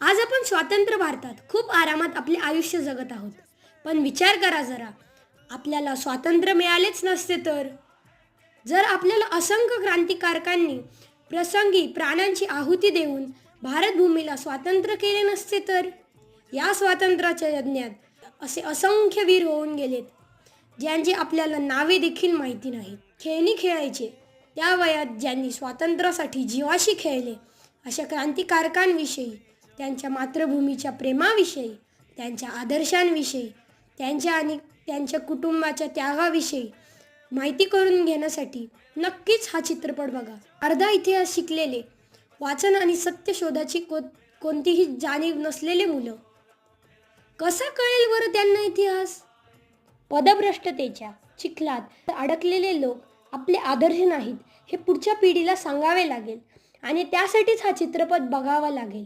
आज आपण स्वतंत्र भारतात खूप आरामात आपले आयुष्य जगत आहोत. पण विचार करा जरा, आपल्याला स्वातंत्र्य मिळालेच नसते तर? जर आपल्याला असंख्य क्रांतिकारकांनी प्रसंगी प्राणांची आहुती देऊन भारतभूमीला स्वतंत्र केले नसते तर? या स्वातंत्र्याच्या यज्ञात असे असंख्य वीर होऊन गेलेत, ज्यांची आपल्याला नावे देखील माहिती नाहीत. खेळणी खेळायचे त्या वयात ज्यांनी स्वातंत्र्यासाठी जीवाशी खेळले, अशा क्रांतिकारकांविषयी, त्यांच्या मातृभूमीच्या प्रेमाविषयी, त्यांच्या आदर्शांविषयी, त्यांच्या आणि त्यांच्या कुटुंबाच्या त्यागाविषयी माहिती करून घेण्यासाठी नक्कीच हा चित्रपट बघा. अर्धा इतिहास शिकलेले, वाचन आणि सत्य शोधाची कोणतीही जाणीव नसलेले मुलं, कसा कळेल बरं त्यांना इतिहास? पदभ्रष्टतेच्या चिखलात अडकलेले लोक आपले आदर्श नाहीत हे पुढच्या पिढीला सांगावे लागेल आणि त्यासाठीच हा चित्रपट बघावा लागेल.